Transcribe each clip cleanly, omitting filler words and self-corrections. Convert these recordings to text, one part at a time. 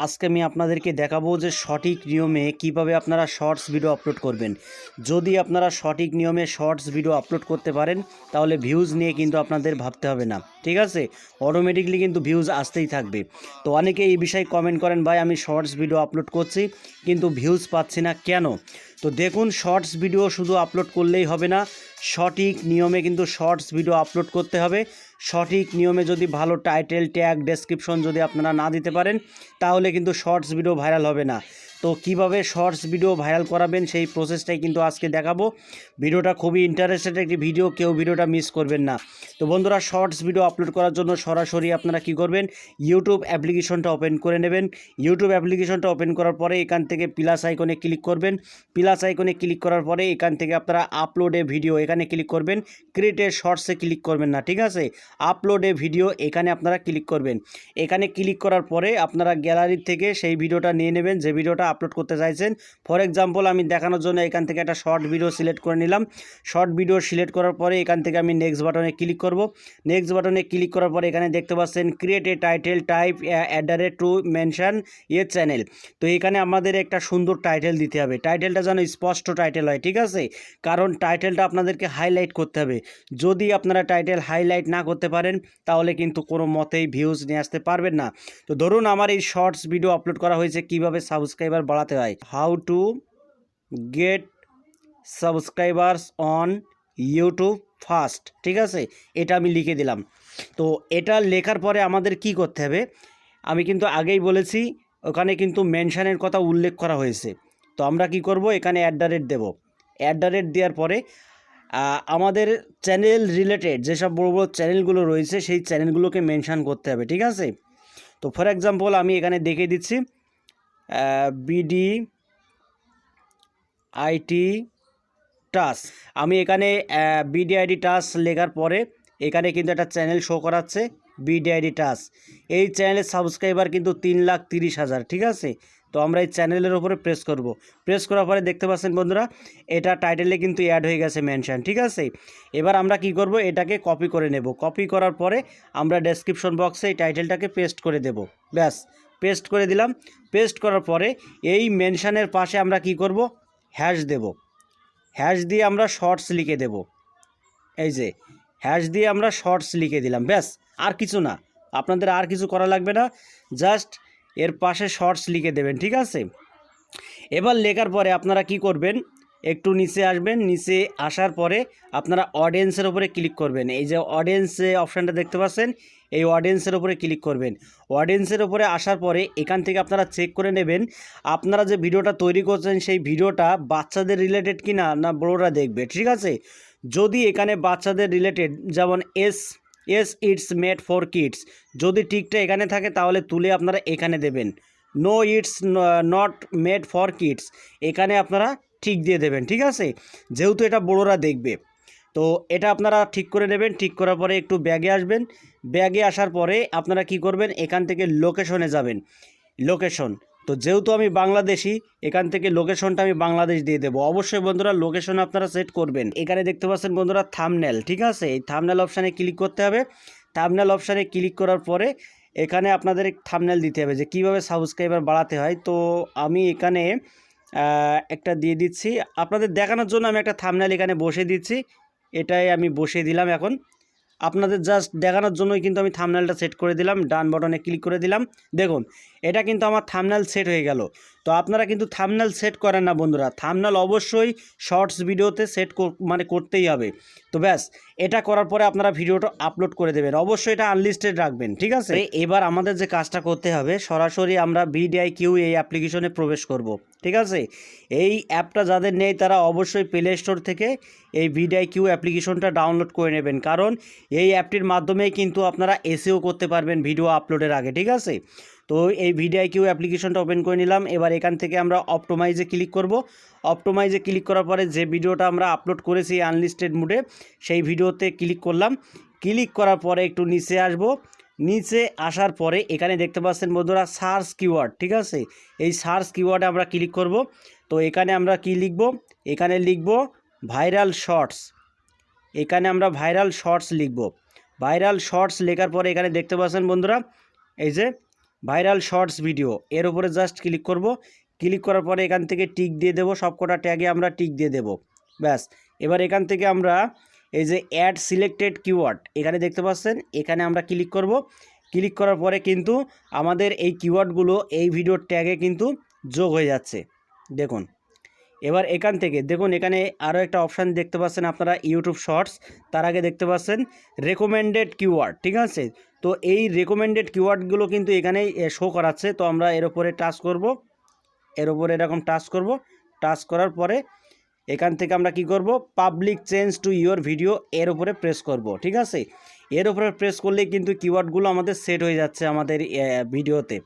আজকে আমি আপনাদেরকে দেখাবো যে সঠিক নিয়মে কিভাবে আপনারা শর্টস ভিডিও আপলোড করবেন। যদি আপনারা সঠিক নিয়মে শর্টস ভিডিও আপলোড করতে পারেন তাহলে ভিউজ নিয়ে কিন্তু আপনাদের ভাবতে হবে না, ঠিক আছে। অটোমেটিকলি কিন্তু ভিউজ আসতেই থাকবে। তো অনেকে এই বিষয়ে কমেন্ট করেন, ভাই আমি শর্টস ভিডিও আপলোড করছি কিন্তু ভিউজ পাচ্ছি না কেন। তো দেখুন, শর্টস ভিডিও শুধু আপলোড করলেই হবে না, সঠিক নিয়মে কিন্তু শর্টস ভিডিও আপলোড করতে হবে। সঠিক নিয়মে যদি ভালো টাইটেল, ট্যাগ, ডেসক্রিপশন যদি আপনারা না দিতে পারেন তাহলে কিন্তু শর্টস ভিডিও ভাইরাল হবে না। তো কিভাবে শর্টস ভিডিও ভাইরাল করাবেন সেই প্রসেসটাই কিন্তু আজকে দেখাবো। ভিডিওটা খুবই ইন্টারেস্টেড একটি ভিডিও, কেউ ভিডিওটা মিস করবেন না। তো বন্ধুরা, শর্টস ভিডিও আপলোড করার জন্য সরাসরি আপনারা কি করবেন, ইউটিউব অ্যাপ্লিকেশনটা ওপেন করে নেবেন। ইউটিউব অ্যাপ্লিকেশনটা ওপেন করার পরে এখান থেকে প্লাস আইকনে ক্লিক করবেন। প্লাস আইকনে ক্লিক করার পরে এখান থেকে আপনারা আপলোডে ভিডিও এখানে ক্লিক করবেন। ক্রিয়েটেড শর্টসে ক্লিক করবেন না, ঠিক আছে। আপলোডে ভিডিও এখানে আপনারা ক্লিক করবেন। এখানে ক্লিক করার পরে আপনারা গ্যালারি থেকে সেই ভিডিওটা নিয়ে নেবেন যে ভিডিওটা আপলোড করতে চাইছেন। ফর এক্সাম্পল আমি দেখানোর জন্য এখান থেকে একটা শর্ট ভিডিও সিলেক্ট করে নিলাম। শর্ট ভিডিও সিলেক্ট করার পরে এখান থেকে আমি নেক্সট বাটনে ক্লিক করব। নেক্সট বাটনে ক্লিক করার পরে এখানে দেখতে পাচ্ছেন create a title type two mention A channel. তো এখানে আমাদের একটা সুন্দর টাইটেল দিতে হবে। টাইটেলটা যেন স্পষ্ট টাইটেল হয়, ঠিক আছে, কারণ টাইটেলটা আপনাদেরকে হাইলাইট করতে হবে। যদি আপনারা টাইটেল হাইলাইট না করতে পারেন তাহলে কিন্তু কোনো মতেই ভিউজ নিয়ে আসতে পারবেন না। তো ধরুন আমার এই শর্টস ভিডিও আপলোড করা হয়েছে কিভাবে সাবস্ক্রাইবার বাড়াতে হয়, how to get subscribers on YouTube first, ঠিক আছে, এটা আমি লিখে দিলাম। তো এটা লেখার পরে আমাদের কি করতে হবে, আমি কিন্তু আগেই বলেছি ওখানে কিন্তু মেনশনের কথা উল্লেখ করা হয়েছে। তো আমরা কি করব, এখানে @ দেব। @ দেওয়ার পরে আমাদের চ্যানেল রিলেটেড যেসব বড় বড় চ্যানেলগুলো রয়েছে সেই চ্যানেলগুলোকে মেনশন করতে হবে, ঠিক আছে। তো ফর এক্সাম্পল আমি এখানে দেখে দিচ্ছি বিডি আইটি টাস। আমি এখানে বিডিআইডি টাস লেখার পরে এখানে কিন্তু একটা চ্যানেল শো করাচ্ছে বিডিআইডি টাস। এই চ্যানেলের সাবস্ক্রাইবার কিন্তু 3,30,000, ঠিক আছে। তো আমরা এই চ্যানেলের উপরে প্রেস করব। প্রেস করার পরে দেখতে পাচ্ছেন বন্ধুরা, এটা টাইটেলে কিন্তু অ্যাড হয়ে গেছে মেনশন, ঠিক আছে। এবার আমরা কি করব, এটাকে কপি করে নেব। কপি করার পরে আমরা ডেসক্রিপশন বক্সে এই টাইটেলটাকে পেস্ট করে দেব। ব্যাস, পেস্ট করে দিলাম। পেস্ট করার পরে এই মেনশনের পাশে আমরা কি করব, হ্যাশ দেব। হ্যাশ দিয়ে আমরা শর্টস লিখে দেব। এই যে হ্যাশ দিয়ে আমরা শর্টস লিখে দিলাম, ব্যাস, আর কিছু না। আপনাদের আর কিছু করা লাগবে না, জাস্ট এর পাশে শর্টস লিখে দেবেন, ঠিক আছে। এবার লেখার পরে আপনারা কি করবেন, একটু নিচে আসবেন। নিচে আসার পরে আপনারা অডিয়েন্সের উপরে ক্লিক করবেন। এই যে অডিয়েন্স অপশানটা দেখতে পাচ্ছেন, এই অডিয়েন্সের উপরে ক্লিক করবেন। অডিয়েন্সের উপরে আসার পরে এখান থেকে আপনারা চেক করে নেবেন আপনারা যে ভিডিওটা তৈরি করছেন সেই ভিডিওটা বাচ্চাদের রিলেটেড কি না, না বড়রা দেখবে, ঠিক আছে। যদি এখানে বাচ্চাদের রিলেটেড, যেমন yes it's made for kids, যদি টিকটা এখানে থাকে তাহলে তুলে আপনারা এখানে দেবেন। No it's not made for kids, এখানে আপনারা ঠিক দিয়ে দেবেন, ঠিক আছে, যেহেতু এটা বড়রা দেখবে। তো এটা আপনারা ঠিক করে নেবেন। ঠিক করার পরে একটু ব্যাগে আসবেন। ব্যাগে আসার পরে আপনারা কি করবেন, এখান থেকে লোকেশনে যাবেন। লোকেশন, তো যেহেতু আমি বাংলাদেশি, এখান থেকে লোকেশনটা আমি বাংলাদেশ দিয়ে দেবো। অবশ্যই বন্ধুরা লোকেশন আপনারা সেট করবেন। এখানে দেখতে পাচ্ছেন বন্ধুরা থাম্বনেল, ঠিক আছে, এই থাম্বনেল অপশানে ক্লিক করতে হবে। থাম্বনেল অপশানে ক্লিক করার পরে এখানে আপনাদের থাম্বনেল দিতে হবে যে কীভাবে সাবস্ক্রাইবার বাড়াতে হয়। তো আমি এখানে একটা দিয়ে দিচ্ছি আপনাদের দেখানোর জন্য। আমি একটা থাম্বনেল এখানে বসে দিচ্ছি, এটাই আমি বসিয়ে দিলাম। এখন আপনাদের জাস্ট দেখানোর জন্যই কিন্তু আমি থাম্বনেলটা সেট করে দিলাম। ডান বাটনে ক্লিক করে দিলাম। দেখুন, এটা কিন্তু আমার থাম্বনেল সেট হয়ে গেল। তো আপনারা কিন্তু থাম্বনেল সেট করেন না বন্ধুরা, থাম্বনেল অবশ্যই শর্টস ভিডিওতে সেট করতেই হবে। তো ব্যাস, এটা করার পরে আপনারা ভিডিওটা আপলোড করে দেবেন। অবশ্যই এটা আনলিস্টেড রাখবেন, ঠিক আছে। এবার আমাদের যে কাজটা করতে হবে, সরাসরি আমরা ভিডিআইকিউ এই অ্যাপ্লিকেশনে প্রবেশ করব, ঠিক আছে। এই অ্যাপটা যাদের নেই তারা অবশ্যই প্লে স্টোর থেকে এই ভিডিআইকিউ অ্যাপ্লিকেশনটা ডাউনলোড করে নেবেন, কারণ এই অ্যাপটির মাধ্যমেই কিন্তু আপনারা এসইও করতে পারবেন ভিডিও আপলোডের আগে, ঠিক আছে। তো এই ভিডিআইকিউ অ্যাপ্লিকেশনটা ওপেন করে নিলাম। এবার এখান থেকে আমরা অপটোমাইজে ক্লিক করব। অপটোমাইজে ক্লিক করার পরে যে ভিডিওটা আমরা আপলোড করেছি আনলিস্টেড মোডে, সেই ভিডিওতে ক্লিক করলাম। ক্লিক করার পরে একটু নিচে আসব। নিচে আসার পরে এখানে দেখতে পাচ্ছেন বন্ধুরা সার্চ কিওয়ার্ড, ঠিক আছে। এই সার্চ কিওয়ার্ডে আমরা ক্লিক করব। তো এখানে আমরা কি লিখব, এখানে লিখব ভাইরাল শর্টস। এখানে আমরা ভাইরাল শর্টস লিখব। ভাইরাল শর্টস লেখার পরে এখানে দেখতে পাচ্ছেন বন্ধুরা, এই যে ভাইরাল শর্টস ভিডিও, এর উপরে জাস্ট ক্লিক করব। ক্লিক করার পরে এখান থেকে টিক দিয়ে দেবো, সবকটা ট্যাগে আমরা টিক দিয়ে দেবো। ব্যাস, এবার এখান থেকে আমরা এই যে অ্যাড সিলেক্টেড কিওয়ার্ড এখানে দেখতে পাচ্ছেন, এখানে আমরা ক্লিক করব। ক্লিক করার পরে কিন্তু আমাদের এই কিওয়ার্ডগুলো এই ভিডিওর ট্যাগে কিন্তু যোগ হয়ে যাচ্ছে। দেখুন, এবার এখান থেকে দেখুন, এখানে আরও একটা অপশান দেখতে পাচ্ছেন আপনারা, ইউটিউব শর্টস। তার আগে দেখতে পাচ্ছেন রেকমেন্ডেড কিওয়ার্ড, ঠিক আছে? তো এই রেকমেন্ডেড কিওয়ার্ডগুলো কিন্তু এখানেই শো করাচ্ছে। তো আমরা এর উপরে টাচ করব, এর উপরে এরকম টাচ করব। টাচ করার পরে এখান থেকে আমরা কি করব, public change to your video, এর উপরে প্রেস করব, ঠিক আছে? এর উপরে প্রেস করলেই কিন্তু কিওয়ার্ডগুলো আমাদের সেট হয়ে যাচ্ছে আমাদের ভিডিওতে।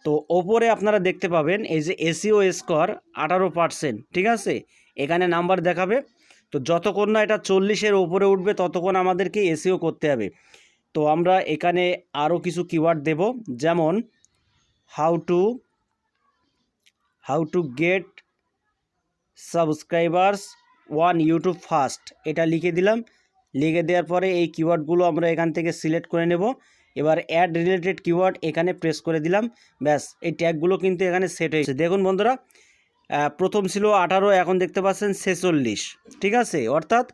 তো ওপরে আপনারা দেখতে পাবেন এই যে এসইও স্কোর 18%, ঠিক আছে? এখানে নাম্বার দেখাবে। তো যতক্ষণ না এটা 40-এর উপরে উঠবে ততক্ষণ আমাদেরকে এসইও করতে হবে। তো আমরা এখানে আরও কিছু কিওয়ার্ড দেব, যেমন how to get subscribers one YouTube first, এটা লিখে দিলাম। লিখে দেওয়ার পরে এই কিওয়ার্ডগুলো আমরা এখান থেকে সিলেক্ট করে নেব। এবার অ্যাড রিলেটেড কিওয়ার্ড এখানে প্রেস করে দিলাম। ব্যাস, এই ট্যাগগুলো কিন্তু এখানে সেট হয়েছে। দেখুন বন্ধুরা, প্রথম ছিল 18, এখন দেখতে পাচ্ছেন 46, ঠিক আছে? অর্থাৎ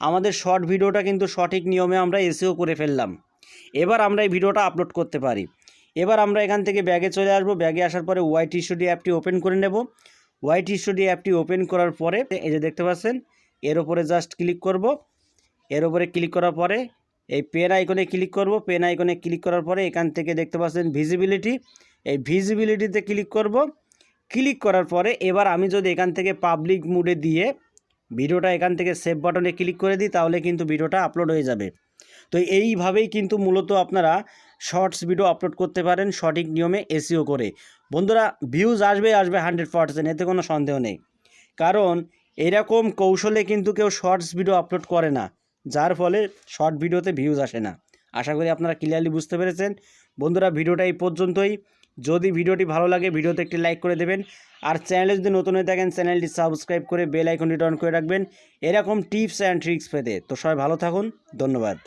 আমাদের শর্ট ভিডিওটা কিন্তু সঠিক নিয়মে আমরা এসইও করে ফেললাম। এবার আমরা এই ভিডিওটা আপলোড করতে পারি। এবার আমরা এখান থেকে ব্যাগে চলে আসব। ব্যাগে আসার পরে ওয়াইটি স্টুডিও অ্যাপটি ওপেন করে নেব। ওয়াইটি স্টুডিও অ্যাপটি ওপেন করার পরে এই যে দেখতে পাচ্ছেন, এর উপরে জাস্ট ক্লিক করব। এর উপরে ক্লিক করার পরে এই পেন আইকনে ক্লিক করব। পেন আইকনে ক্লিক করার পরে এখান থেকে দেখতে পাচ্ছেন ভিজিবিলিটি, এই ভিজিবিলিটিতে ক্লিক করব। ক্লিক করার পরে এবার আমি যদি এখান থেকে পাবলিক মুডে দিয়ে ভিডিওটা এখান থেকে সেভ বাটনে ক্লিক করে দিই, তাহলে কিন্তু ভিডিওটা আপলোড হয়ে যাবে। তো এইভাবেই কিন্তু মূলত আপনারা শর্টস ভিডিও আপলোড করতে পারেন সঠিক নিয়মে এসইও করে। বন্ধুরা, ভিউজ আসবে 100%, এতে কোনো সন্দেহ নেই। কারণ এরকম কৌশলে কিন্তু কেউ শর্টস ভিডিও আপলোড করে না, যার ফলে শর্ট ভিডিওতে ভিউজ আসে না। আশা করি আপনারা ক্লিয়ারলি বুঝতে পেরেছেন। বন্ধুরা, ভিডিওটা এই পর্যন্তই। যদি ভিডিওটি ভালো লাগে ভিডিওতে একটি লাইক করে দেবেন, আর চ্যানেলে যদি নতুন হয়ে থাকেন চ্যানেলটি সাবস্ক্রাইব করে বেল আইকনটি অন করে রাখবেন এরকম টিপস অ্যান্ড ট্রিক্স পেতে। তো সবাই ভালো থাকুন, ধন্যবাদ।